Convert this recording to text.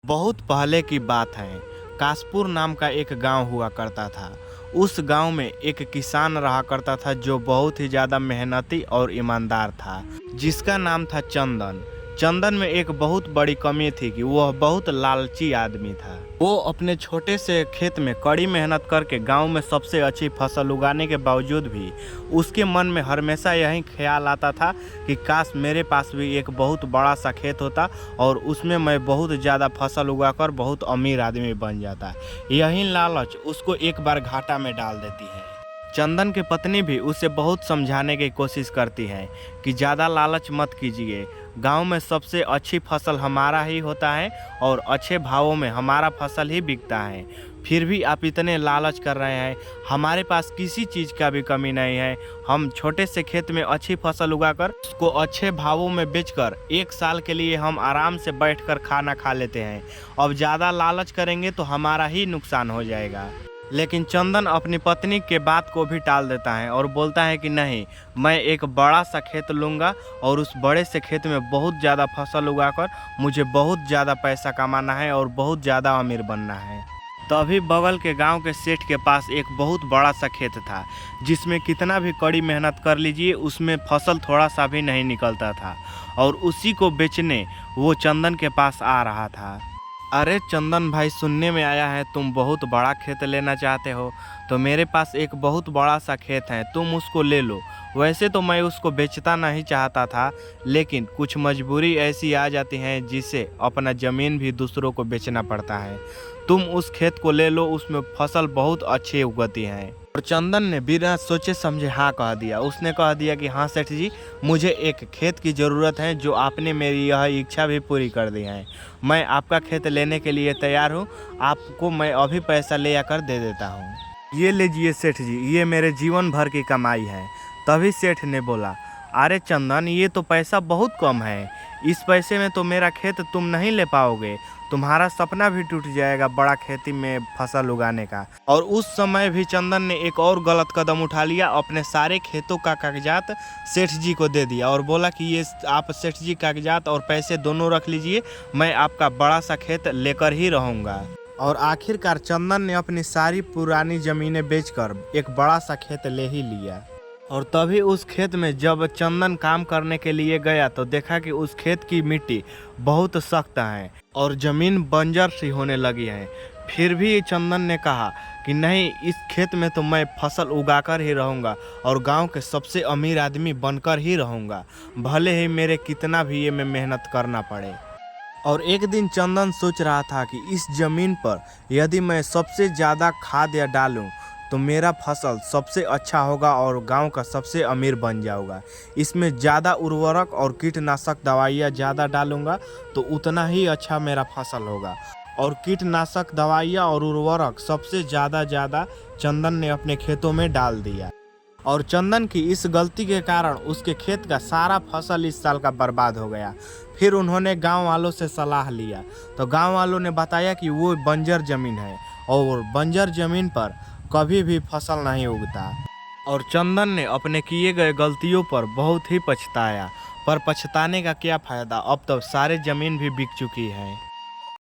बहुत पहले की बात है। कासपुर नाम का एक गांव हुआ करता था। उस गांव में एक किसान रहा करता था जो बहुत ही ज़्यादा मेहनती और ईमानदार था, जिसका नाम था चंदन। चंदन में एक बहुत बड़ी कमी थी कि वह बहुत लालची आदमी था। वो अपने छोटे से खेत में कड़ी मेहनत करके गांव में सबसे अच्छी फसल उगाने के बावजूद भी उसके मन में हमेशा यही ख्याल आता था कि काश मेरे पास भी एक बहुत बड़ा सा खेत होता और उसमें मैं बहुत ज़्यादा फसल उगाकर बहुत अमीर आदमी बन जाता। यही लालच उसको एक बार घाटा में डाल देती है। चंदन की पत्नी भी उसे बहुत समझाने की कोशिश करती है कि ज़्यादा लालच मत कीजिए, गांव में सबसे अच्छी फसल हमारा ही होता है और अच्छे भावों में हमारा फसल ही बिकता है। फिर भी आप इतने लालच कर रहे हैं, हमारे पास किसी चीज़ का भी कमी नहीं है। हम छोटे से खेत में अच्छी फसल उगाकर उसको अच्छे भावों में बेचकर एक साल के लिए हम आराम से बैठकर खाना खा लेते हैं। अब ज़्यादा लालच करेंगे तो हमारा ही नुकसान हो जाएगा। लेकिन चंदन अपनी पत्नी के बात को भी टाल देता है और बोलता है कि नहीं, मैं एक बड़ा सा खेत लूँगा और उस बड़े से खेत में बहुत ज़्यादा फसल उगाकर मुझे बहुत ज़्यादा पैसा कमाना है और बहुत ज़्यादा अमीर बनना है। तभी बगल के गांव के सेठ के पास एक बहुत बड़ा सा खेत था, जिसमें कितना भी कड़ी मेहनत कर लीजिए उसमें फसल थोड़ा सा भी नहीं निकलता था, और उसी को बेचने वो चंदन के पास आ रहा था। अरे चंदन भाई, सुनने में आया है तुम बहुत बड़ा खेत लेना चाहते हो, तो मेरे पास एक बहुत बड़ा सा खेत है, तुम उसको ले लो। वैसे तो मैं उसको बेचता नहीं चाहता था, लेकिन कुछ मजबूरी ऐसी आ जाती है जिससे अपना ज़मीन भी दूसरों को बेचना पड़ता है। तुम उस खेत को ले लो, उसमें फसल बहुत अच्छी उगती है। और चंदन ने बिना सोचे समझे हाँ कह दिया। उसने कह दिया कि हाँ सेठ जी, मुझे एक खेत की ज़रूरत है, जो आपने मेरी यह इच्छा भी पूरी कर दी है। मैं आपका खेत लेने के लिए तैयार हूँ, आपको मैं अभी पैसा ले आकर दे देता हूँ। ये लीजिए सेठ जी, ये मेरे जीवन भर की कमाई है। तभी सेठ ने बोला, अरे चंदन, ये तो पैसा बहुत कम है, इस पैसे में तो मेरा खेत तुम नहीं ले पाओगे, तुम्हारा सपना भी टूट जाएगा बड़ा खेती में फसल उगाने का। और उस समय भी चंदन ने एक और गलत कदम उठा लिया, अपने सारे खेतों का कागजात सेठ जी को दे दिया और बोला कि ये आप सेठ जी कागजात और पैसे दोनों रख लीजिए, मैं आपका बड़ा सा खेत लेकर ही रहूँगा। और आखिरकार चंदन ने अपनी सारी पुरानी ज़मीनें बेचकर एक बड़ा सा खेत ले ही लिया। और तभी उस खेत में जब चंदन काम करने के लिए गया तो देखा कि उस खेत की मिट्टी बहुत सख्त है और ज़मीन बंजर सी होने लगी है। फिर भी चंदन ने कहा कि नहीं, इस खेत में तो मैं फसल उगाकर ही रहूँगा और गांव के सबसे अमीर आदमी बनकर ही रहूँगा, भले ही मेरे कितना भी ये में मेहनत करना पड़े। और एक दिन चंदन सोच रहा था कि इस ज़मीन पर यदि मैं सबसे ज़्यादा खाद या डालूं तो मेरा फसल सबसे अच्छा होगा और गांव का सबसे अमीर बन जाऊंगा। इसमें ज़्यादा उर्वरक और कीटनाशक दवाइयाँ ज़्यादा डालूंगा तो उतना ही अच्छा मेरा फसल होगा। और कीटनाशक दवाइयाँ और उर्वरक सबसे ज़्यादा चंदन ने अपने खेतों में डाल दिया। और चंदन की इस गलती के कारण उसके खेत का सारा फसल इस साल का बर्बाद हो गया। फिर उन्होंने गांव वालों से सलाह लिया तो गांव वालों ने बताया कि वो बंजर ज़मीन है और बंजर ज़मीन पर कभी भी फसल नहीं उगता। और चंदन ने अपने किए गए गलतियों पर बहुत ही पछताया, पर पछताने का क्या फ़ायदा, अब तो सारे ज़मीन भी बिक चुकी है।